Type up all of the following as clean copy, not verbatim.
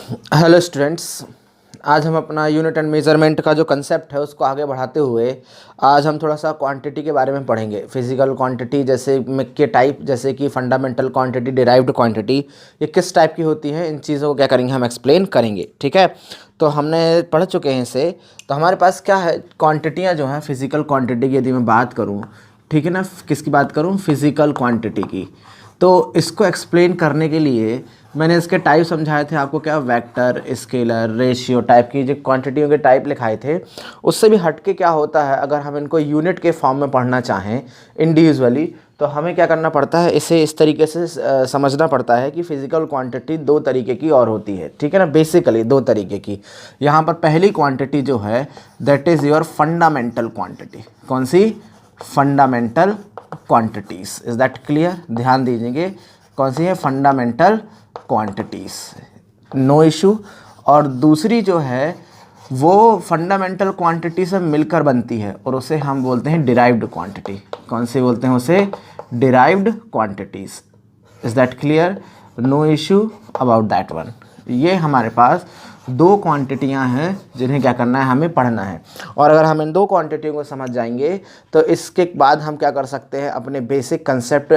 Hello students. आज हम अपना यूनिट एंड मेजरमेंट का जो कंसेप्ट है उसको आगे बढ़ाते हुए आज हम थोड़ा सा क्वांटिटी के बारे में पढ़ेंगे। फिजिकल क्वांटिटी जैसे के टाइप, जैसे कि फंडामेंटल क्वांटिटी, डिराइव्ड क्वांटिटी, ये किस टाइप की होती हैं, इन चीज़ों को क्या करेंगे हम एक्सप्लेन करेंगे। ठीक है, तो हमने पढ़ चुके हैं इसे। तो हमारे पास क्या है, क्वांटिटियाँ जो हैं, फिजिकल क्वांटिटी की यदि मैं बात करूँ, ठीक है ना, किसकी बात करूँ, फिजिकल क्वांटिटी की। तो इसको एक्सप्लेन करने के लिए मैंने इसके टाइप समझाए थे आपको, क्या वेक्टर, स्केलर, रेशियो टाइप की जो क्वांटिटियों के टाइप लिखाए थे। उससे भी हटके क्या होता है, अगर हम इनको यूनिट के फॉर्म में पढ़ना चाहें इंडिविजुअली, तो हमें क्या करना पड़ता है, इसे इस तरीके से समझना पड़ता है कि फिजिकल क्वांटिटी दो तरीके की और होती है। ठीक है ना, बेसिकली दो तरीके की। यहाँ पर पहली क्वांटिटी जो है that is your fundamental quantity. कौन सी? Fundamental quantities. Is that clear? ध्यान दीजिए, कौन सी है? Fundamental quantities, no issue. और दूसरी जो है वो फंडामेंटल क्वांटिटी से मिलकर बनती है और उसे हम बोलते हैं डिराइव्ड क्वांटिटी। कौन सी बोलते हैं उसे? Derived quantities. Is that clear? No issue about that one. ये हमारे पास दो क्वांटिटियाँ हैं जिन्हें क्या करना है, हमें पढ़ना है। और अगर हम इन दो क्वांटिटियों को समझ जाएंगे तो इसके बाद हम क्या कर सकते हैं, अपने बेसिक कंसेप्ट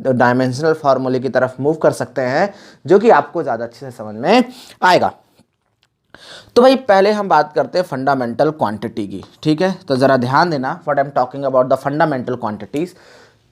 डायमेंशनल फार्मूले की तरफ मूव कर सकते हैं, जो कि आपको ज़्यादा अच्छे से समझ में आएगा। तो भाई पहले हम बात करते हैं फंडामेंटल क्वांटिटी की। ठीक है, तो ज़रा ध्यान देना, what I am talking about the fundamental quantities.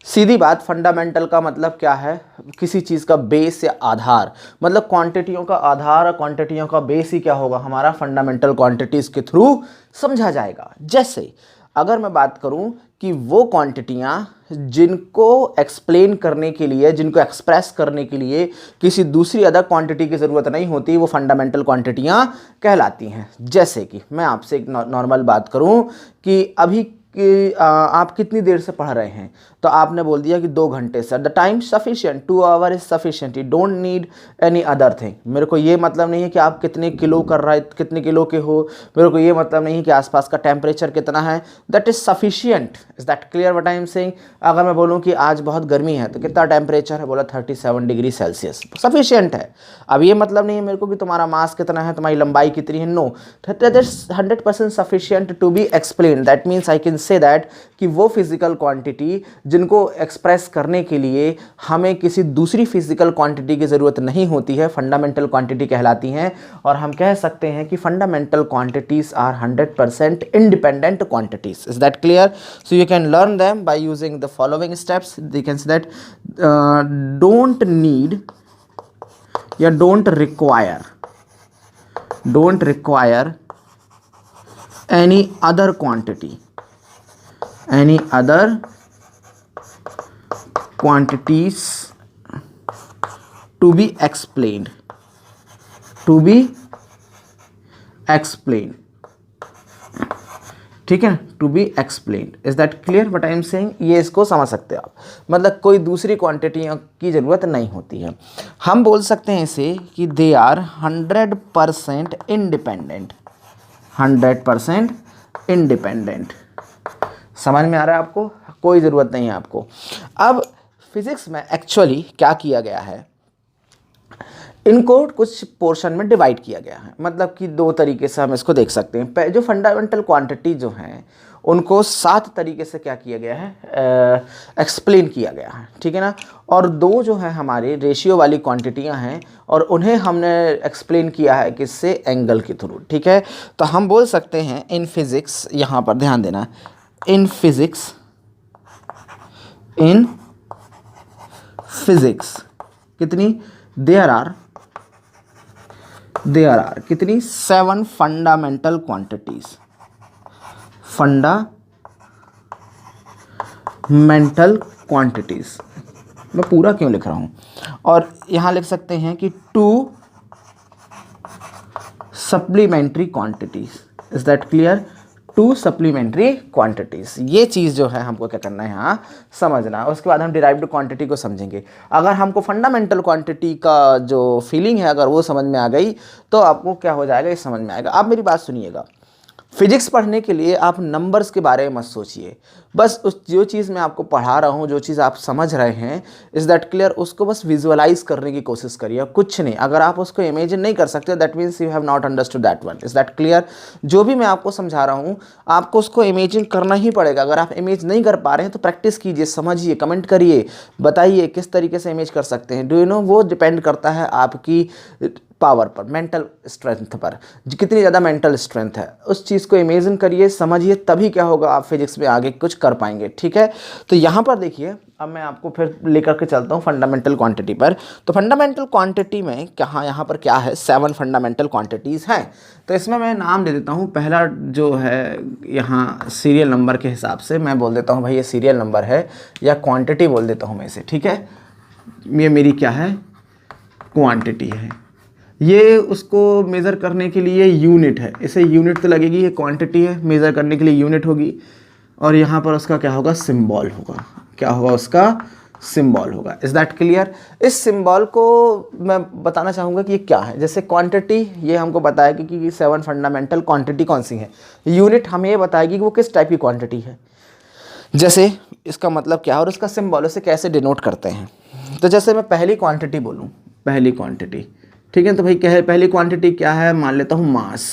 सीधी बात, फंडामेंटल का मतलब क्या है? किसी चीज़ का बेस या आधार। मतलब क्वांटिटियों का आधार और क्वांटिटियों का बेस ही क्या होगा, हमारा फंडामेंटल क्वांटिटीज़ के थ्रू समझा जाएगा। जैसे अगर मैं बात करूं कि वो क्वांटिटियां जिनको एक्सप्लेन करने के लिए, जिनको एक्सप्रेस करने के लिए किसी दूसरी अदर क्वांटिटी की ज़रूरत नहीं होती, वो फंडामेंटल क्वांटिटियां कहलाती हैं। जैसे कि मैं आपसे एक नॉर्मल बात करूं कि अभी कि आप कितनी देर से पढ़ रहे हैं, तो आपने बोल दिया कि 2 घंटे sir. The time sufficient, 2 our is sufficient, you don't need any other thing. मेरे को ये मतलब नहीं है कि आप कितने किलो कर रहे, कितने किलो के हो। मेरे को ये मतलब नहीं है कि आसपास का टेम्परेचर कितना है। That is sufficient. Is that clear what I am saying? अगर मैं बोलूँ कि आज बहुत गर्मी है, तो कितना टेम्परेचर है? बोला 37 डिग्री सेल्सियस, सफिशिएंट है। अब ये मतलब नहीं है मेरे को कि तुम्हारा मास कितना है, तुम्हारी लंबाई कितनी है। No, that is 100% sufficient to be explain. That means I can say that कि वो फिजिकल क्वांटिटी जिनको एक्सप्रेस करने के लिए हमें किसी दूसरी फिजिकल क्वांटिटी की ज़रूरत नहीं होती है, फंडामेंटल क्वांटिटी कहलाती हैं। और हम कह सकते हैं कि fundamental quantities are 100% independent quantities. Is that clear? So you can learn them by using the following steps. They can say that don't need या don't require any other quantity, any other quantities to be explained, ठीक है, to be explained. Is that clear what I am saying? ये इसको समझ सकते हो आप, मतलब कोई दूसरी क्वांटिटियों की ज़रूरत नहीं होती है। हम बोल सकते हैं इसे कि दे आर 100% इंडिपेंडेंट, 100% इंडिपेंडेंट। समझ में आ रहा है आपको? कोई ज़रूरत नहीं है आपको। अब फिज़िक्स में एक्चुअली क्या किया गया है, इनको कुछ पोर्शन में डिवाइड किया गया है। मतलब कि दो तरीके से हम इसको देख सकते हैं। जो फंडामेंटल क्वांटिटी जो हैं उनको 7 तरीके से क्या किया गया है, एक्सप्लेन किया गया है। ठीक है ना। और दो जो है हमारे रेशियो वाली क्वांटिटियां हैं और उन्हें हमने एक्सप्लेन किया है किससे? एंगल के थ्रू। ठीक है, तो हम बोल सकते हैं इन फिज़िक्स, यहाँ पर ध्यान देना, इन फिज़िक्स कितनी? देयर आर कितनी? 7 फंडामेंटल क्वांटिटीज़। फंडामेंटल क्वांटिटीज़ मैं पूरा क्यों लिख रहा हूँ, और यहाँ लिख सकते हैं कि 2 supplementary quantities. Is that clear? 2 supplementary quantities. ये चीज़ जो है हमको क्या करना है, यहाँ समझना है। उसके बाद हम डिराइव्ड क्वांटिटी को समझेंगे। अगर हमको फंडामेंटल क्वांटिटी का जो फीलिंग है अगर वो समझ में आ गई तो आपको क्या हो जाएगा, ये समझ में आएगा। आप मेरी बात सुनिएगा। फिजिक्स पढ़ने के लिए आप नंबर्स के बारे में मत सोचिए, बस उस जो चीज़ मैं आपको पढ़ा रहा हूँ, जो चीज़ आप समझ रहे हैं, इज़ दैट क्लियर, उसको बस विजुअलाइज करने की कोशिश करिए, कुछ नहीं। अगर आप उसको इमेजिन नहीं कर सकते, that means you have not understood that one. Is that clear? जो भी मैं आपको समझा रहा हूँ आपको उसको इमेजिन करना ही पड़ेगा। अगर आप इमेज नहीं कर पा रहे हैं तो प्रैक्टिस कीजिए, समझिए, कमेंट करिए, बताइए किस तरीके से इमेज कर सकते हैं। डू यू नो, वो डिपेंड करता है आपकी पावर पर, मेंटल स्ट्रेंथ पर, कितनी ज़्यादा मेंटल स्ट्रेंथ है। उस चीज़ को इमेजिन करिए, समझिए, तभी क्या होगा, आप फिजिक्स में आगे कुछ कर पाएंगे। ठीक है, तो यहाँ पर देखिए, अब मैं आपको फिर लेकर के चलता हूँ फंडामेंटल क्वांटिटी पर। तो फंडामेंटल क्वांटिटी में कहाँ, यहाँ पर क्या है, 7 फंडामेंटल क्वांटिटीज़ हैं। तो इसमें मैं नाम दे देता हूँ। पहला जो है यहाँ सीरियल नंबर के हिसाब से मैं बोल देता हूँ भाई ये सीरियल नंबर है, या क्वांटिटी बोल देता हूँ मैं इसे। ठीक है, ये मेरी क्या है, क्वांटिटी है। ये उसको मेज़र करने के लिए यूनिट है, इसे यूनिट तो लगेगी, ये क्वांटिटी है, मेज़र करने के लिए यूनिट होगी। और यहाँ पर उसका क्या होगा, सिंबल होगा। क्या होगा, उसका सिंबल होगा। Is that clear? इस सिंबल को मैं बताना चाहूँगा कि ये क्या है। जैसे क्वांटिटी, ये हमको बताएगी कि 7 फंडामेंटल क्वांटिटी कौन सी है। यूनिट हमें ये बताएगी कि वो किस टाइप की क्वांटिटी है, जैसे इसका मतलब क्या है, और उसका सिंबल उसे कैसे डिनोट करते हैं। तो जैसे मैं पहली क्वांटिटी बोलूँ, पहली क्वांटिटी, ठीक है, तो भाई क्या है, पहली क्वांटिटी क्या है, मान लेता हूँ मास।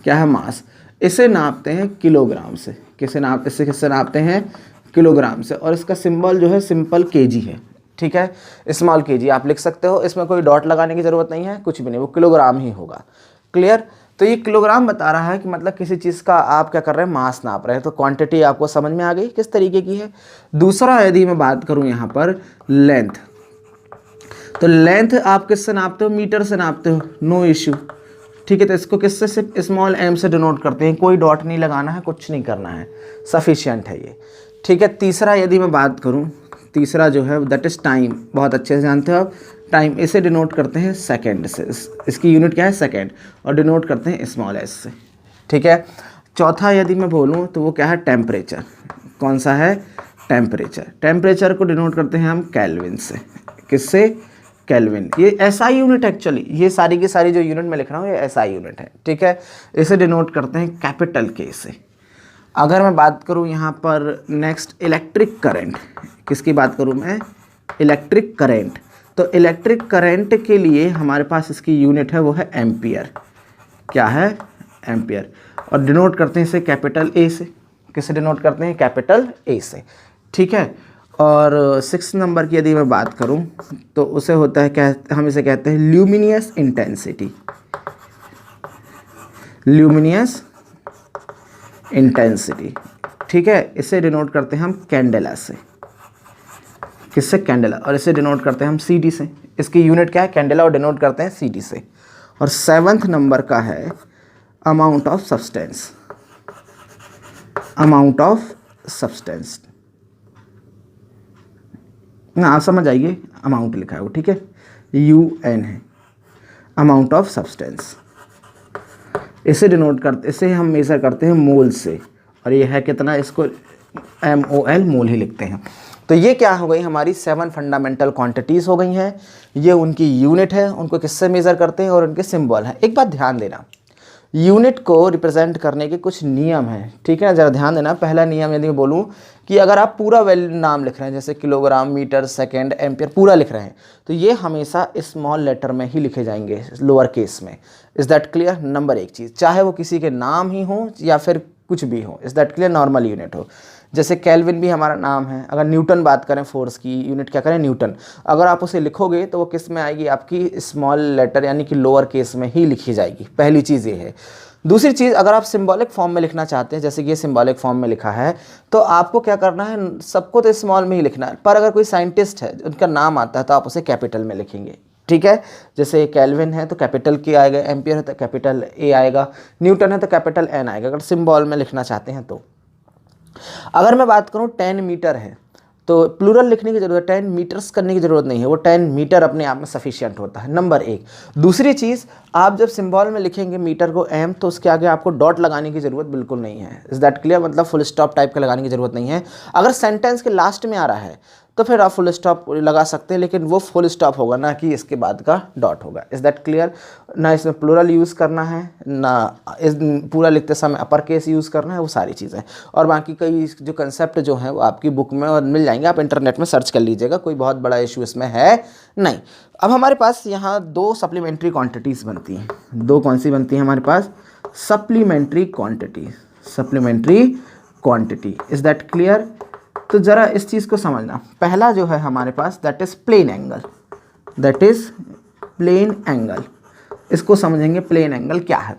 क्या है, मास। इसे नापते हैं किलोग्राम से। किससे नापते हैं, किलोग्राम से। और इसका सिंबल जो है सिंपल केजी है। ठीक है, स्मॉल केजी आप लिख सकते हो, इसमें कोई डॉट लगाने की ज़रूरत नहीं है, कुछ भी नहीं, वो किलोग्राम ही होगा। क्लियर? तो ये किलोग्राम बता रहा है कि मतलब किसी चीज़ का आप क्या कर रहे हैं, मास नाप रहे हैं। तो क्वांटिटी आपको समझ में आ गई किस तरीके की है। दूसरा, यदि मैं बात करूँ यहाँ पर लेंथ, तो लेंथ आप किससे नापते हो, मीटर से नापते हो, नो इश्यू। ठीक है, तो इसको किससे, सिर्फ स्मॉल एम से डिनोट करते हैं, कोई डॉट नहीं लगाना है, कुछ नहीं करना है, सफिशिएंट है ये। ठीक है, तीसरा यदि मैं बात करूं, तीसरा जो है दैट इज़ टाइम। बहुत अच्छे से जानते हो आप, टाइम, इसे डिनोट करते हैं सेकेंड से। इसकी यूनिट क्या है, सेकेंड, और डिनोट करते हैं स्मॉल एस से। ठीक है, चौथा यदि मैं बोलूँ तो वो क्या है, टेम्परेचर। कौन सा है, टेम्परेचर। टेम्परेचर को डिनोट करते हैं हम केल्विन से। किससे, केल्विन। ये एसआई यूनिट एक्चुअली, ये सारी की सारी जो यूनिट मैं लिख रहा हूँ ये एसआई यूनिट है। ठीक है, इसे डिनोट करते हैं कैपिटल के से। अगर मैं बात करूँ यहाँ पर नेक्स्ट, इलेक्ट्रिक करंट, किसकी बात करूँ मैं, इलेक्ट्रिक करंट। तो इलेक्ट्रिक करंट के लिए हमारे पास इसकी यूनिट है, वो है एम्पियर। क्या है, एम्पियर। और डिनोट करते हैं इसे कैपिटल ए से। किससे डिनोट करते हैं, कैपिटल ए से। ठीक है, और 6 नंबर की यदि मैं बात करूं तो उसे होता है क्या, हम इसे कहते हैं ल्यूमिनियस इंटेंसिटी। Luminous intensity. ठीक है, इसे डिनोट करते हैं हम कैंडेला से। किससे, कैंडेला। और इसे डिनोट करते हैं हम सीडी से। इसकी यूनिट क्या है, कैंडेला, और डिनोट करते हैं सीडी से। और 7th नंबर का है amount of substance. Amount of substance, ना आप समझ आइए, अमाउंट लिखा है वो। ठीक है, UN है, अमाउंट ऑफ सब्सटेंस। इसे डिनोट करते, इसे हम मेज़र करते हैं मोल से। और ये है कितना, इसको MOL, मोल ही लिखते हैं। तो ये क्या हो गई, हमारी 7 फंडामेंटल क्वांटिटीज़ हो गई हैं। ये उनकी यूनिट है, उनको किससे मेज़र करते हैं, और उनके सिंबल हैं। एक बात ध्यान देना, यूनिट को रिप्रेजेंट करने के कुछ नियम हैं। ठीक है ना, ज़रा ध्यान देना। पहला नियम यदि मैं बोलूँ कि अगर आप पूरा नाम लिख रहे हैं, जैसे किलोग्राम, मीटर, सेकेंड, एम्पियर, पूरा लिख रहे हैं, तो ये हमेशा स्मॉल लेटर में ही लिखे जाएंगे, लोअर केस में। Is that clear? नंबर एक चीज़, चाहे वो किसी के नाम ही हो या फिर कुछ भी हो, is that clear, normal unit हो। जैसे केल्विन भी हमारा नाम है। अगर न्यूटन बात करें, फोर्स की यूनिट क्या करें, न्यूटन। अगर आप उसे लिखोगे तो वो किस में आएगी, आपकी स्मॉल लेटर यानी कि लोअर केस में ही लिखी जाएगी। पहली चीज़ ये है। दूसरी चीज़, अगर आप सिंबॉलिक फॉर्म में लिखना चाहते हैं, जैसे कि ये सिंबॉलिक फॉर्म में लिखा है, तो आपको क्या करना है, सबको तो स्मॉल में ही लिखना है, पर अगर कोई साइंटिस्ट है उनका नाम आता है तो आप उसे कैपिटल में लिखेंगे। ठीक है, जैसे केल्विन है तो कैपिटल के आएगा, एम्पियर है तो कैपिटल ए आएगा, न्यूटन है तो कैपिटल एन आएगा, अगर सिंबल में लिखना चाहते हैं तो। अगर मैं बात करूँ 10 मीटर है तो प्लूरल लिखने की ज़रूरत, 10 मीटर्स करने की ज़रूरत नहीं है, वो 10 मीटर अपने आप में सफिशिएंट होता है, नंबर एक। दूसरी चीज़, आप जब सिंबल में लिखेंगे मीटर को एम, तो उसके आगे आपको डॉट लगाने की ज़रूरत बिल्कुल नहीं है। Is that clear? मतलब फुल स्टॉप टाइप का लगाने की ज़रूरत नहीं है। अगर सेंटेंस के लास्ट में आ रहा है तो फिर आप फुल स्टॉप लगा सकते हैं, लेकिन वो फुल स्टॉप होगा ना कि इसके बाद का डॉट होगा। Is that clear? ना इसमें प्लूरल यूज़ करना है, ना इस पूरा लिखते समय अपर केस यूज़ करना है, वो सारी चीज़ें। और बाकी कई जो कंसेप्ट जो हैं वो आपकी बुक में और मिल जाएंगे, आप इंटरनेट में सर्च कर लीजिएगा, कोई बहुत बड़ा इशू इसमें है नहीं। अब हमारे पास यहाँ दो सप्लीमेंट्री क्वांटिटीज़ बनती हैं। दो कौन सी बनती हैं हमारे पास? Supplementary quantity, supplementary quantity. Is that clear? तो ज़रा इस चीज़ को समझना। पहला जो है हमारे पास that is plane angle, that is plane angle. इसको समझेंगे प्लेन एंगल क्या है।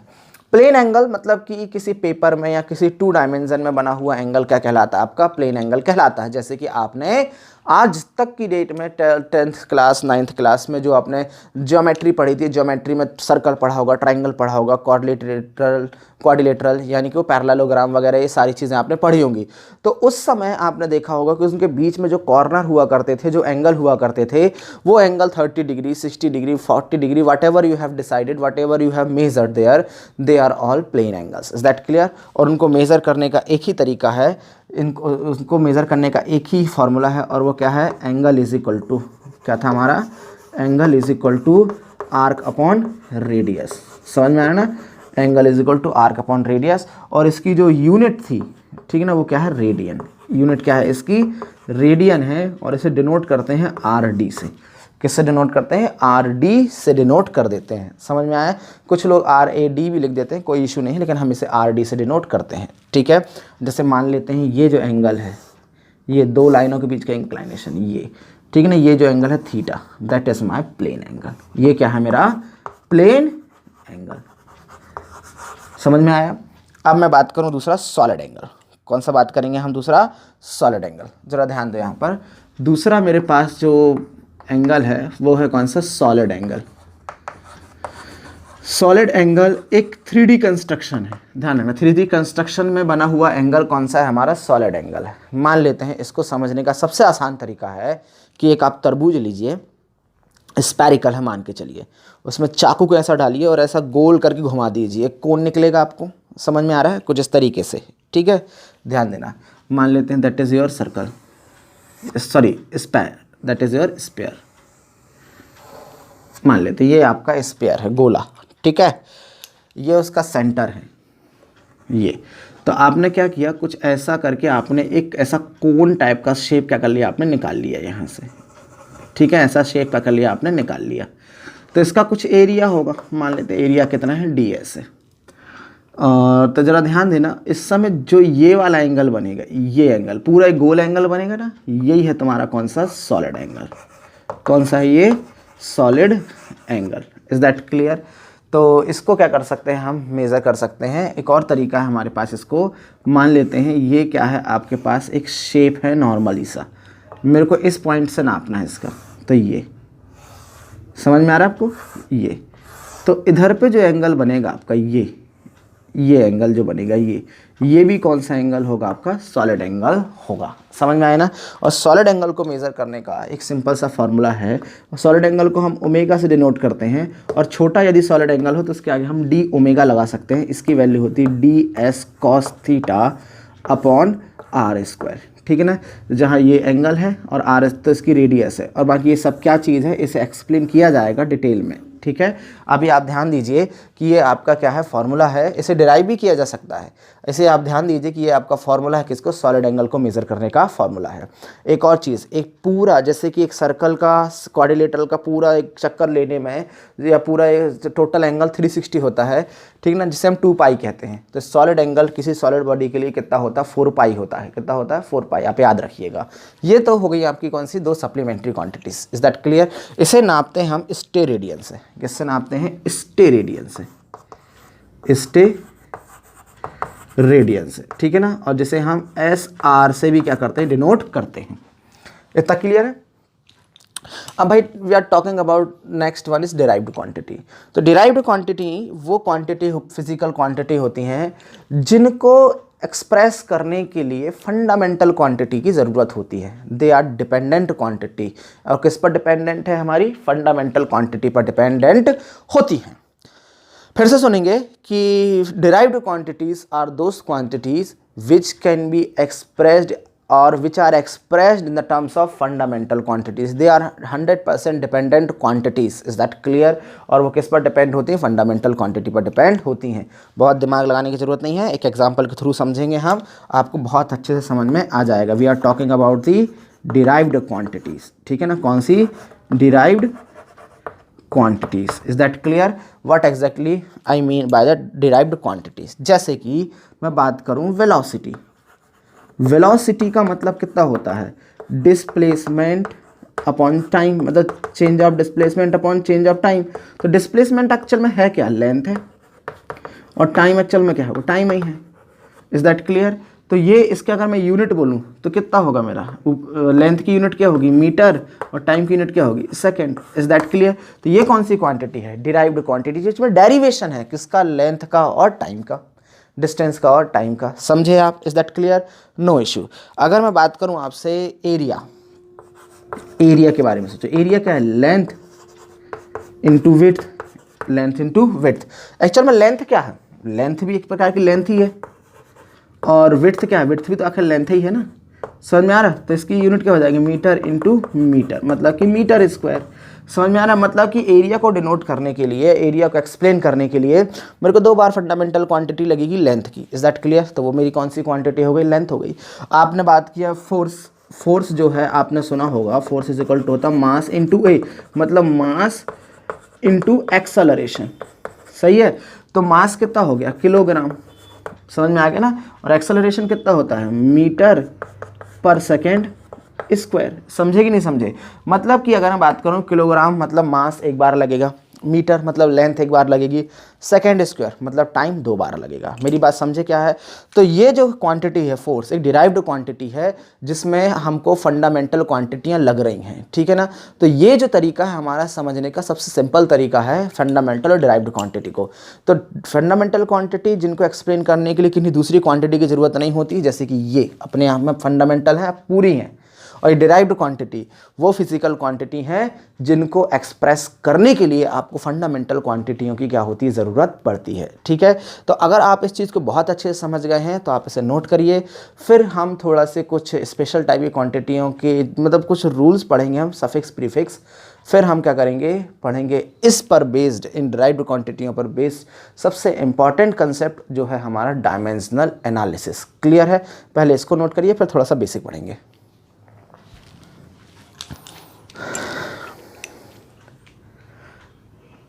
प्लेन एंगल मतलब कि किसी पेपर में या किसी 2 डायमेंशन में बना हुआ एंगल क्या कहलाता है? आपका प्लेन एंगल कहलाता है। जैसे कि आपने आज तक की डेट में 10th क्लास 9th क्लास में जो आपने ज्योमेट्री पढ़ी थी, ज्योमेट्री में सर्कल पढ़ा होगा, ट्राइंगल पढ़ा होगा, क्वाड्रिलेटरल यानी कि वो पैरेललोग्राम वगैरह, ये सारी चीज़ें आपने पढ़ी होंगी। तो उस समय आपने देखा होगा कि उनके बीच में जो कॉर्नर हुआ करते थे, जो एंगल हुआ करते थे, वो angle 30 degree, 60 degree, 40 degree, whatever you have decided, whatever you have measured there, they are all plane angles. Is that clear? और उनको मेज़र करने का एक ही तरीका है, उनको मेज़र करने का एक ही फार्मूला है, और वो क्या है? एंगल इज इक्वल टू, क्या था हमारा? Angle is equal to arc upon radius. समझ में आया ना? Angle is equal to arc upon radius. और इसकी जो यूनिट थी, ठीक है ना, वो क्या है? रेडियन। यूनिट क्या है इसकी? रेडियन है। और इसे डिनोट करते हैं आर डी से। किससे डिनोट करते हैं? आर डी से डिनोट कर देते हैं। समझ में आया? कुछ लोग आर ए डी भी लिख देते हैं, कोई इशू नहीं है, लेकिन हम इसे आर डी से डिनोट करते हैं। ठीक है? जैसे मान लेते हैं ये जो एंगल है, ये दो लाइनों के बीच का इंक्लाइनेशन, ये, ठीक है ना, ये जो एंगल है theta, that is my plane angle. ये क्या है? मेरा प्लेन एंगल। समझ में आया? अब मैं बात करूं दूसरा सॉलिड एंगल। कौन सा बात करेंगे हम? दूसरा सॉलिड एंगल। जरा ध्यान दो यहाँ पर। दूसरा मेरे पास जो एंगल है वो है कौन सा? Solid angle. सॉलिड एंगल एक 3D कंस्ट्रक्शन है। ध्यान रखना, 3D कंस्ट्रक्शन में बना हुआ एंगल कौन सा है? हमारा सॉलिड एंगल है। मान लेते हैं, इसको समझने का सबसे आसान तरीका है कि एक आप तरबूज लीजिए, स्पैरिकल है मान के चलिए, उसमें चाकू को ऐसा डालिए और ऐसा गोल करके घुमा दीजिए, कौन निकलेगा आपको? समझ में आ रहा है? कुछ इस तरीके से। ठीक है, ध्यान देना। मान लेते हैं that is your circle, sorry sphere, that is your sphere. मान लेते हैं ये आपका स्पेयर है, गोला। ठीक है, ये उसका सेंटर है ये। तो आपने क्या किया? कुछ ऐसा करके आपने एक ऐसा कोन टाइप का शेप क्या कर लिया? आपने निकाल लिया यहाँ से। ठीक है, ऐसा शेप क्या कर लिया? आपने निकाल लिया। तो इसका कुछ एरिया होगा, मान लेते हैं एरिया कितना है? ds है। तो ज़रा ध्यान देना, इस समय जो ये वाला एंगल बनेगा, ये एंगल पूरा एक गोल एंगल बनेगा ना, यही है तुम्हारा कौन सा? Solid angle. कौन सा है ये? Solid angle. Is that clear? तो इसको क्या कर सकते हैं हम? मेज़र कर सकते हैं। एक और तरीका है हमारे पास इसको, मान लेते हैं ये क्या है? आपके पास एक शेप है नॉर्मली सा, मेरे को इस पॉइंट से नापना है इसका, तो ये समझ में आ रहा है आपको? ये तो इधर पे जो एंगल बनेगा आपका, ये एंगल जो बनेगा, ये भी कौन सा एंगल होगा? आपका सॉलिड एंगल होगा। समझ में आया ना? और सॉलिड एंगल को मेज़र करने का एक सिंपल सा फार्मूला है। सॉलिड एंगल को हम ओमेगा से डिनोट करते हैं, और छोटा यदि सॉलिड एंगल हो तो उसके आगे हम डी ओमेगा लगा सकते हैं। इसकी वैल्यू होती है D S cos theta upon R square. ठीक है ना? जहाँ ये एंगल है और आर एस तो इसकी रेडियस है, और बाकी ये सब क्या चीज़ है इसे एक्सप्लेन किया जाएगा डिटेल में। ठीक है, अभी आप ध्यान दीजिए कि ये आपका क्या है? फार्मूला है। इसे डिराइव भी किया जा सकता है। इसे आप ध्यान दीजिए कि ये आपका फार्मूला है किसको? सॉलिड एंगल को मेज़र करने का फार्मूला है। एक और चीज़, एक पूरा जैसे कि एक सर्कल का, क्वाड्रिलेटरल का पूरा एक चक्कर लेने में या पूरा टोटल एंगल 360 होता है, ठीक ना, जिसे हम 2 पाई कहते हैं। तो सॉलिड एंगल किसी सॉलिड बॉडी के लिए कितना होता है? 4 पाई होता है। कितना होता है? 4 पाई। आप याद रखिएगा। ये तो हो गई आपकी कौन सी? 2 supplementary quantities. Is that clear? इसे नापते हैं हम स्टेरेडियन से। किससे नापते हैं? स्टेरेडियन से। स्टेरेडियन से, ठीक है ना? और जिसे हम एस आर से भी क्या करते हैं? डिनोट करते हैं। इतना क्लियर है? अब भाई we are talking about next one is derived quantity. तो डिराइव्ड क्वांटिटी वो क्वांटिटी, फिजिकल क्वांटिटी होती हैं जिनको एक्सप्रेस करने के लिए फंडामेंटल क्वांटिटी की ज़रूरत होती है। They are dependent quantity. और किस पर डिपेंडेंट है? हमारी फंडामेंटल क्वांटिटी पर डिपेंडेंट होती हैं। फिर से सुनेंगे कि derived quantities are those quantities which can be expressed और which are expressed in the terms of fundamental quantities, they are 100% dependent quantities, is that clear. और वो किस पर डिपेंड होती हैं, फंडामेंटल क्वांटिटी पर डिपेंड होती हैं। बहुत दिमाग लगाने की जरूरत नहीं है, एक एग्जांपल के थ्रू समझेंगे हम, आपको बहुत अच्छे से समझ में आ जाएगा। We are talking about the derived quantities, ठीक है ना, कौन सी, derived quantities, is that clear? what exactly I mean by the derived quantities? जैसे कि मैं बात करूं velocity, velocity का मतलब कितना होता है, displacement अपॉन टाइम, मतलब change of displacement upon change of time. तो डिस्प्लेसमेंट एक्चुअल में है क्या, लेंथ है, और टाइम एक्चुअल में क्या है, वो टाइम ही है। Is that clear? तो ये इसके अगर मैं यूनिट बोलूँ तो कितना होगा मेरा, लेंथ की यूनिट क्या होगी, मीटर, और टाइम की यूनिट क्या होगी, सेकंड। Is that clear? तो ये कौन सी क्वांटिटी है, डिराइव्ड क्वांटिटी, जिसमें डेरिवेशन है किसका, लेंथ का और टाइम का, डिस्टेंस का और टाइम का। समझे आप? Is that clear? No issue. अगर मैं बात करूँ आपसे एरिया, एरिया के बारे में सोचो। एरिया क्या है, length into width, length into width. Actual में लेंथ क्या है, लेंथ भी एक प्रकार की लेंथ ही है, और विड्थ क्या है, विड्थ भी तो आखिर लेंथ ही है ना। समझ में आ रहा? तो इसकी यूनिट क्या हो जाएगी, मीटर इंटू मीटर, मतलब कि मीटर स्क्वायर। समझ में आ रहा? मतलब कि एरिया को डिनोट करने के लिए, एरिया को एक्सप्लेन करने के लिए मेरे को दो बार फंडामेंटल क्वांटिटी लगेगी लेंथ की। Is that clear? तो वो मेरी कौन सी क्वांटिटी हो गई, लेंथ हो गई। आपने बात किया फोर्स, फोर्स जो है आपने सुना होगा, फोर्स इज इक्वल टू होता है मास इंटू ए, मतलब मास इंटू एक्सेलरेशन। सही है? तो मास कितना हो गया, किलोग्राम, समझ में आ गया ना, और एक्सेलरेशन कितना होता है, मीटर पर सेकेंड स्क्वायर। समझे कि नहीं समझे? मतलब कि अगर मैं बात करूं, किलोग्राम मतलब मास एक बार लगेगा, मीटर मतलब लेंथ एक बार लगेगी, सेकेंड स्क्वायर मतलब टाइम दो बार लगेगा। मेरी बात समझे क्या है? तो ये जो क्वांटिटी है फोर्स, एक डिराइव्ड क्वांटिटी है जिसमें हमको फंडामेंटल क्वांटिटियाँ लग रही हैं, ठीक है ना। तो ये जो तरीका है हमारा समझने का, सबसे सिंपल तरीका है फंडामेंटल और डिराइव्ड क्वांटिटी को। तो फंडामेंटल क्वांटिटी जिनको एक्सप्लेन करने के लिए किसी दूसरी क्वांटिटी की ज़रूरत नहीं होती, जैसे कि ये अपने आप में फंडामेंटल है, पूरी हैं। और डिराइव्ड क्वांटिटी वो फिजिकल क्वांटिटी हैं जिनको एक्सप्रेस करने के लिए आपको फंडामेंटल क्वांटिटियों की क्या होती है, ज़रूरत पड़ती है, ठीक है। तो अगर आप इस चीज़ को बहुत अच्छे से समझ गए हैं तो आप इसे नोट करिए। फिर हम थोड़ा से कुछ स्पेशल टाइप की क्वांटिटियों के मतलब कुछ रूल्स पढ़ेंगे हम, सफिक्स प्रीफिक्स। फिर हम क्या करेंगे, पढ़ेंगे इस पर बेस्ड, इन डिराइव्ड क्वांटिटियों पर बेस्ड सबसे इंपॉर्टेंट कंसेप्ट जो है हमारा डायमेंशनल एनालिसिस। क्लियर है? पहले इसको नोट करिए, फिर थोड़ा सा बेसिक पढ़ेंगे।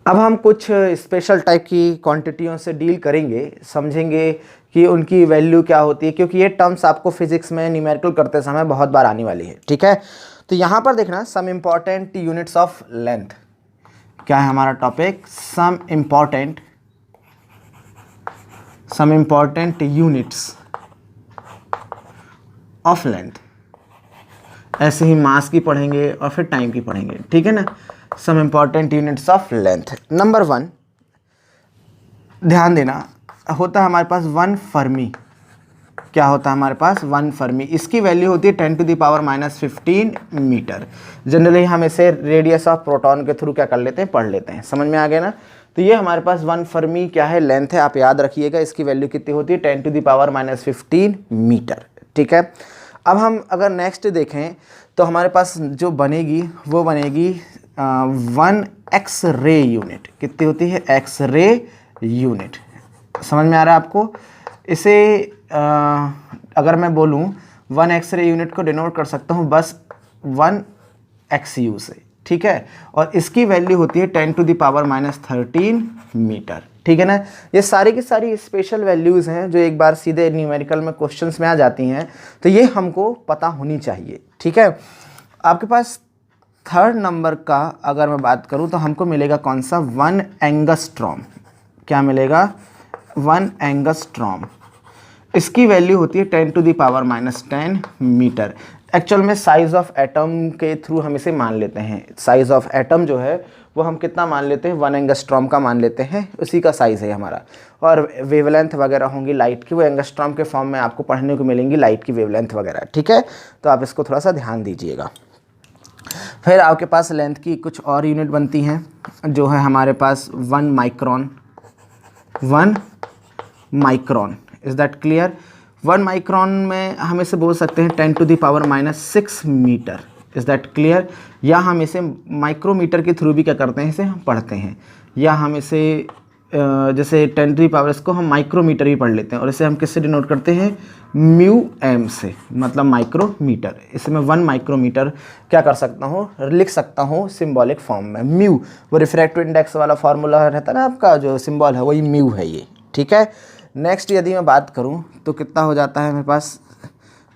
अब हम कुछ स्पेशल टाइप की क्वांटिटियों से डील करेंगे, समझेंगे कि उनकी वैल्यू क्या होती है, क्योंकि ये टर्म्स आपको फिजिक्स में न्यूमेरिकल करते समय बहुत बार आने वाली है, ठीक है। तो यहाँ पर देखना, some important units of length, क्या है हमारा topic, some important units of length. ऐसे ही मास की पढ़ेंगे और फिर टाइम की पढ़ेंगे, ठीक है ना। Some important units of length. Number 1 ध्यान देना, होता है हमारे पास 1 फर्मी। क्या होता है हमारे पास, 1 फर्मी। इसकी वैल्यू होती है 10⁻⁻15 मीटर। जनरली हम इसे रेडियस ऑफ प्रोटॉन के थ्रू क्या कर लेते हैं, पढ़ लेते हैं। समझ में आ गया ना। तो ये हमारे पास 1 फर्मी क्या है, लेंथ है। आप याद रखिएगा इसकी वैल्यू कितनी होती है, 10⁻⁻15 मीटर, ठीक है। अब हम अगर नेक्स्ट देखें तो हमारे पास जो बनेगी वो बनेगी 1 एक्स-रे यूनिट। कितनी होती है, एक्स-रे यूनिट। समझ में आ रहा है आपको? इसे अगर मैं बोलूँ 1 एक्स-रे यूनिट को डिनोट कर सकता हूँ बस 1 XU से, ठीक है। और इसकी वैल्यू होती है 10⁻⁻13 मीटर, ठीक है ना। ये सारी की सारी स्पेशल वैल्यूज़ हैं जो एक बार सीधे न्यूमेरिकल में क्वेश्चंस में आ जाती हैं, तो ये हमको पता होनी चाहिए, ठीक है। आपके पास 3rd नंबर का अगर मैं बात करूं तो हमको मिलेगा कौन सा, 1 एंगस्ट्रॉम। क्या मिलेगा, 1 एंगस्ट्रॉम। इसकी वैल्यू होती है 10⁻⁻10 मीटर। एक्चुअल में साइज़ ऑफ एटम के थ्रू हम इसे मान लेते हैं। साइज़ ऑफ एटम जो है वो हम कितना मान लेते हैं, 1 एंगस्ट्रॉम का मान लेते हैं, उसी का साइज़ है हमारा। और वेवलेंथ वगैरह होंगी लाइट की, वो एंगस्ट्रॉम के फॉर्म में आपको पढ़ने को मिलेंगी, लाइट की वेवलेंथ वगैरह, ठीक है। तो आप इसको थोड़ा सा ध्यान दीजिएगा। फिर आपके पास लेंथ की कुछ और यूनिट बनती हैं, जो है हमारे पास 1 micron. 1 micron, is that clear. 1 micron में हम इसे बोल सकते हैं 10⁻⁻6 मीटर। Is that clear? या हम इसे माइक्रोमीटर के थ्रू भी क्या करते हैं, इसे हम पढ़ते हैं, या हम इसे जैसे 10⁻, इसको हम माइक्रोमीटर ही पढ़ लेते हैं, और इसे हम किससे डिनोट करते हैं, म्यू एम से, मतलब माइक्रोमीटर। इसे मैं 1 माइक्रोमीटर क्या कर सकता हूँ, लिख सकता हूँ सिंबॉलिक फॉर्म में। म्यू वो रिफ्रैक्टिव इंडेक्स वाला फार्मूला रहता है ना आपका, जो सिंबल है वही म्यू है ये, ठीक है। नेक्स्ट यदि मैं बात करूँ तो कितना हो जाता है मेरे पास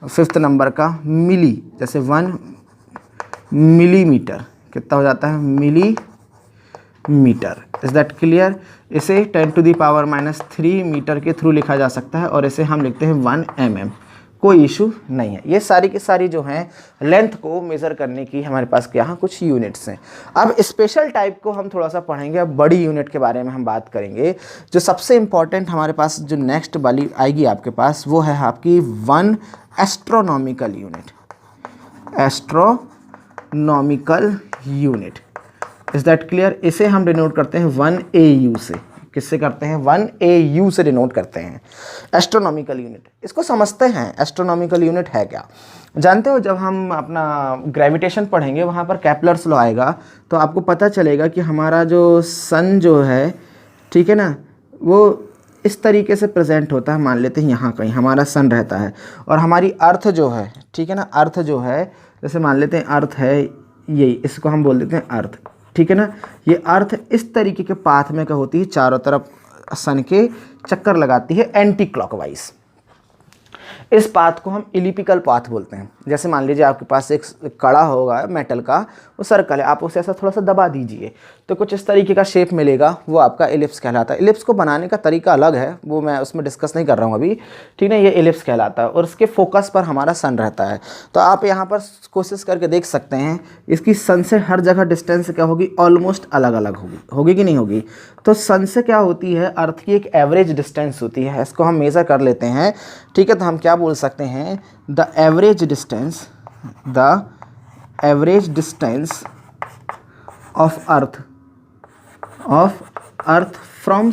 5th नंबर का मिली, जैसे 1 मिलीमीटर कितना हो जाता है, मिलीमीटर। Is that clear? इसे 10⁻³ मीटर के थ्रू लिखा जा सकता है, और इसे हम लिखते हैं 1 mm। कोई इशू नहीं है। ये सारी की सारी जो हैं लेंथ को मेज़र करने की हमारे पास यहाँ कुछ यूनिट्स हैं। अब स्पेशल टाइप को हम थोड़ा सा पढ़ेंगे, अब बड़ी यूनिट के बारे में हम बात करेंगे। जो सबसे इम्पॉर्टेंट हमारे पास जो नेक्स्ट वाली आएगी आपके पास, वो है आपकी 1 astronomical unit. Astronomical unit, is that clear? इसे हम डिनोट करते हैं 1 AU से। किससे करते हैं, 1 AU से डिनोट करते हैं एस्ट्रोनॉमिकल यूनिट। इसको समझते हैं, एस्ट्रोनॉमिकल यूनिट है क्या। जानते हो, जब हम अपना ग्रेविटेशन पढ़ेंगे वहाँ पर केपलर्स लॉ आएगा, तो आपको पता चलेगा कि हमारा जो सन जो है, ठीक है ना, वो इस तरीके से प्रेजेंट होता है। मान लेते हैं यहाँ कहीं हमारा सन रहता है, और हमारी अर्थ जो है, ठीक है ना, अर्थ जो है, जैसे मान लेते हैं अर्थ है यही, इसको हम बोल देते हैं अर्थ, ठीक है ना। ये अर्थ इस तरीके के पाथ में क्या होती है, चारों तरफ सन के चक्कर लगाती है एंटी क्लॉकवाइज। इस पाथ को हम इलिप्टिकल पाथ बोलते हैं। जैसे मान लीजिए आपके पास एक कड़ा होगा मेटल का, वो सर्कल है, आप उसे ऐसा थोड़ा सा दबा दीजिए तो कुछ इस तरीके का शेप मिलेगा, वो आपका इलिप्स कहलाता है। इलिप्स को बनाने का तरीका अलग है, वो मैं उसमें डिस्कस नहीं कर रहा हूँ अभी, ठीक है। ये इलिप्स कहलाता है, और इसके फोकस पर हमारा सन रहता है। तो आप यहाँ पर कोशिश करके देख सकते हैं, इसकी सन से हर जगह डिस्टेंस क्या होगी, ऑलमोस्ट अलग अलग होगी कि नहीं होगी। तो सन से क्या होती है, अर्थ की एक एवरेज डिस्टेंस होती है, इसको हम मेज़र कर लेते हैं, ठीक है। तो हम क्या बोल सकते हैं, the average distance of earth from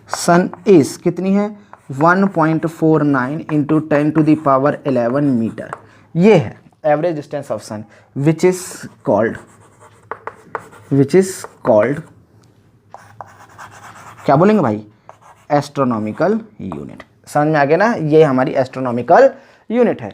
sun is कितनी है, 1.49 × 10⁻11 मीटर। ये है average distance of sun, which is called क्या बोलेंगे भाई, एस्ट्रोनॉमिकल यूनिट। समझ में आ गया ना, ये हमारी एस्ट्रोनॉमिकल यूनिट है।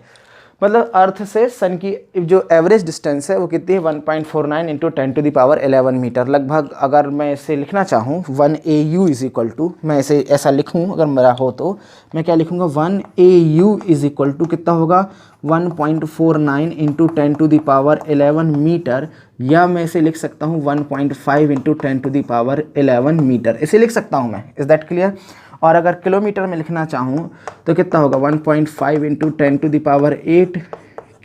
मतलब अर्थ से सन की जो एवरेज डिस्टेंस है वो कितनी है, 1.49 × 10⁻11 मीटर लगभग। अगर मैं इसे लिखना चाहूँ 1 AU इज इक्वल टू, मैं इसे ऐसा लिखूँ अगर मेरा हो तो मैं क्या लिखूँगा, 1 AU इज इक्वल टू कितना होगा, 1.49 × 10⁻11 मीटर, या मैं इसे लिख सकता हूँ 1.5 × 10⁻11 मीटर, इसे लिख सकता हूँ मैं। Is that clear? और अगर किलोमीटर में लिखना चाहूँ तो कितना होगा, 1.5 × 10⁸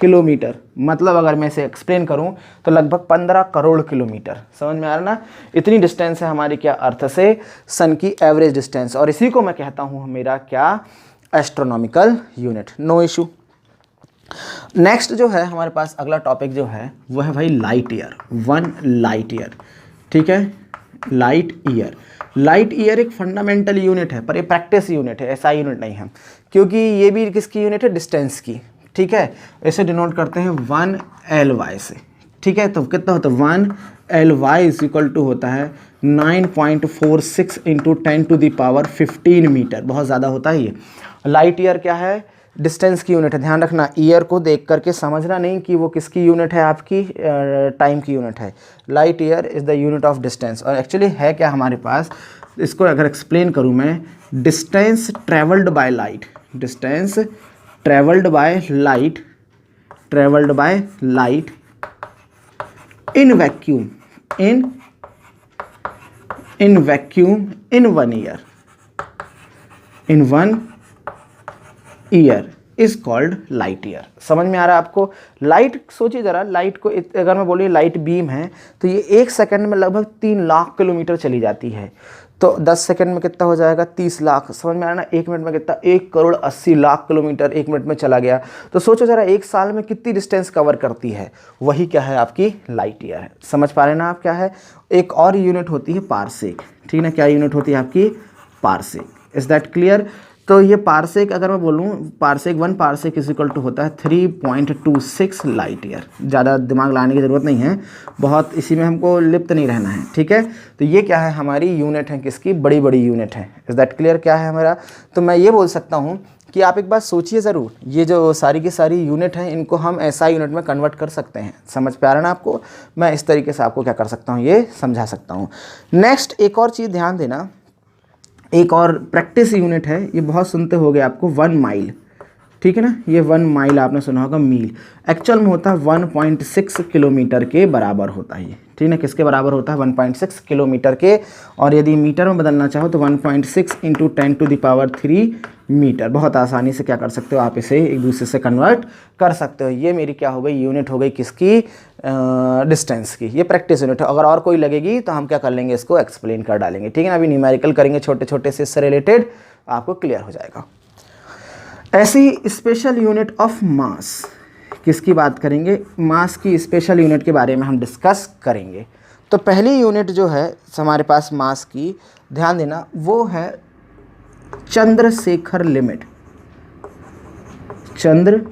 किलोमीटर। मतलब अगर मैं इसे एक्सप्लेन करूँ तो लगभग 15 करोड़ किलोमीटर। समझ में आ रहा ना, इतनी डिस्टेंस है हमारी क्या, अर्थ से सन की एवरेज डिस्टेंस, और इसी को मैं कहता हूँ मेरा क्या, astronomical unit. No issue. Next जो है हमारे पास अगला टॉपिक जो है वो है भाई लाइट ईयर। 1 लाइट ईयर, ठीक है। लाइट ईयर एक फंडामेंटल यूनिट है, पर ये प्रैक्टिस यूनिट है, ऐसा यूनिट नहीं है, क्योंकि ये भी किसकी यूनिट है, डिस्टेंस की, ठीक है। इसे डिनोट करते हैं 1 LY से, ठीक है। तो कितना होता है, 1 LY इज इक्वल टू होता है 9.46 × 10⁻15 मीटर। बहुत ज़्यादा होता है ये। लाइट ईयर क्या है, डिस्टेंस की यूनिट है। ध्यान रखना, ईयर को देख करके समझना नहीं कि वो किसकी यूनिट है, आपकी टाइम की यूनिट है। Light year is the unit of distance. और एक्चुअली है क्या हमारे पास, इसको अगर एक्सप्लेन करूँ मैं, distance travelled by light in vacuum in 1 year is called light year. समझ में आ रहा है आपको। लाइट सोचिए ज़रा, लाइट को अगर मैं बोलिए लाइट बीम है तो ये 1 सेकंड में लगभग 3 लाख किलोमीटर चली जाती है। तो 10 सेकंड में कितना हो जाएगा, 30 लाख। समझ में आ रहा ना। 1 मिनट में कितना, 1,80,00,000 किलोमीटर 1 मिनट में चला गया। तो सोचो ज़रा 1 साल में कितनी डिस्टेंस कवर करती है, वही क्या है, आपकी लाइट ईयर है। समझ पा रहे ना आप क्या है। एक और यूनिट होती है पारसेक, ठीक है ना। क्या यूनिट होती है आपकी, पारसेक। Is that clear? तो ये पारसेक अगर मैं बोलूँ, parsec 1 parsec is equal to होता है 3.26 लाइट ईयर। ज़्यादा दिमाग लाने की ज़रूरत नहीं है, बहुत इसी में हमको लिप्त नहीं रहना है, ठीक है। तो ये क्या है, हमारी यूनिट है, किसकी, बड़ी बड़ी यूनिट है। Is that clear? क्या है हमारा, तो मैं ये बोल सकता हूँ कि आप एक बात सोचिए ज़रूर, ये जो सारी की सारी यूनिट हैं इनको हम एसआई यूनिट में कन्वर्ट कर सकते हैं। समझ पे आ रहा है ना आपको? मैं इस तरीके से आपको क्या कर सकता हूँ, ये समझा सकता हूँ। नेक्स्ट एक और चीज़ ध्यान देना, एक और प्रैक्टिस यूनिट है, ये बहुत सुनते होगे आपको, 1 माइल, ठीक है ना। ये 1 माइल आपने सुना होगा, मील एक्चुअल में होता है 1.6 किलोमीटर के बराबर होता है ये, ठीक है। किसके बराबर होता है, 1.6 किलोमीटर के। और यदि मीटर में बदलना चाहो तो 1.6 इंटू 10⁻³ मीटर। बहुत आसानी से क्या कर सकते हो आप, इसे एक दूसरे से कन्वर्ट कर सकते हो। ये मेरी क्या हो गई, यूनिट हो गई किसकी, डिस्टेंस की। ये प्रैक्टिस यूनिट है, अगर और कोई लगेगी तो हम क्या कर लेंगे, इसको एक्सप्लेन कर डालेंगे, ठीक है ना। अभी न्यूमेरिकल करेंगे छोटे छोटे से, इससे रिलेटेड आपको क्लियर हो जाएगा। ऐसी स्पेशल यूनिट ऑफ मास, किसकी बात करेंगे, मास की स्पेशल यूनिट के बारे में हम डिस्कस करेंगे। तो पहली यूनिट जो है हमारे पास मास की, ध्यान देना, वो है चंद्रशेखर लिमिट। चंद्रशेखर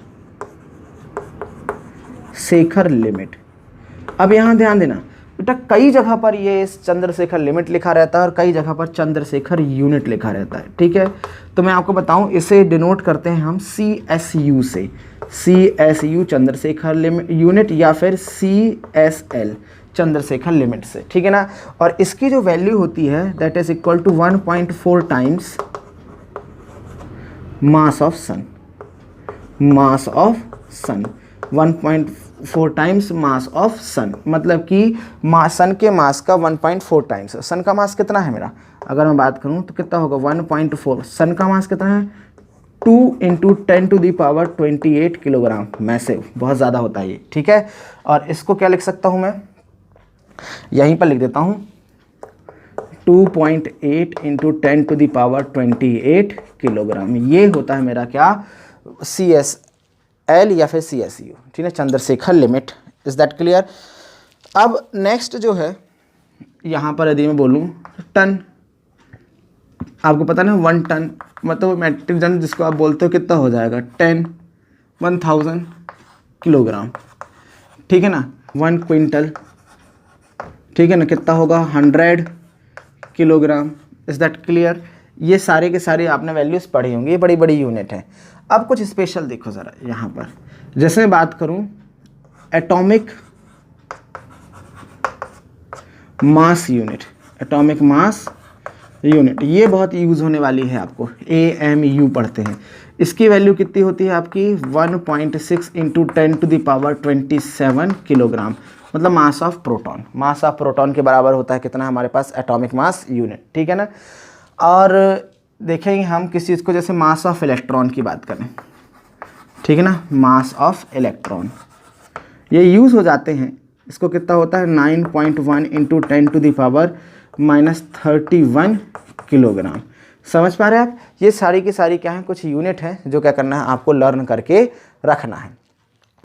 लिमिट। अब यहाँ ध्यान देना बेटा, कई जगह पर ये चंद्रशेखर लिमिट लिखा रहता है और कई जगह पर चंद्रशेखर यूनिट लिखा रहता है, ठीक है। तो मैं आपको बताऊं, इसे डिनोट करते हैं हम CSU से, CSU चंद्रशेखर लिमिट यूनिट, या फिर CSL चंद्रशेखर लिमिट से, ठीक है ना। और इसकी जो वैल्यू होती है that is equal to 1.4 times mass of sun. Mass of sun 1.4 times mass of sun, मतलब कि सन के मास का 1.4 टाइम्स। सन का मास कितना है मेरा, अगर मैं बात करूं तो कितना होगा, 1.4। सन का मास कितना है, 2 इंटू 10⁻28 किलोग्राम। मैसिव, बहुत ज़्यादा होता है ये, ठीक है। और इसको क्या लिख सकता हूं मैं, यहीं पर लिख देता हूं, 2.8 इंटू 10⁻28 किलोग्राम। ये होता है मेरा क्या, CSL या फिर CSU, ठीक है, Chandrashekhar limit. Is that clear? अब नेक्स्ट जो है, यहाँ पर यदि मैं बोलूँ टन, आपको पता ना 1 टन मतलब मैट्रिक टन जिसको आप बोलते हो, कितना हो जाएगा, 1000 किलोग्राम, ठीक है ना। 1 क्विंटल, ठीक है ना, कितना होगा, 100 किलोग्राम। Is that clear? ये सारे के सारे आपने वैल्यूज पढ़ी होंगी, ये बड़ी बड़ी यूनिट है। अब कुछ स्पेशल देखो ज़रा यहाँ पर, जैसे मैं बात करूँ atomic mass unit, atomic mass unit, ये बहुत यूज़ होने वाली है, आपको AMU पढ़ते हैं। इसकी वैल्यू कितनी होती है आपकी, 1.6 इंटू 10⁻27 किलोग्राम, मतलब mass of proton. Mass of proton के बराबर होता है कितना हमारे पास, एटॉमिक मास यूनिट, ठीक है ना। और देखेंगे हम किस चीज़ को, जैसे मास ऑफ इलेक्ट्रॉन की बात करें, ठीक है ना, मास ऑफ इलेक्ट्रॉन, ये यूज़ हो जाते हैं। इसको कितना होता है, 9.1 इंटू 10⁻31 किलोग्राम। समझ पा रहे हैं आप? ये सारी की सारी क्या है, कुछ यूनिट है जो क्या करना है आपको लर्न करके रखना है।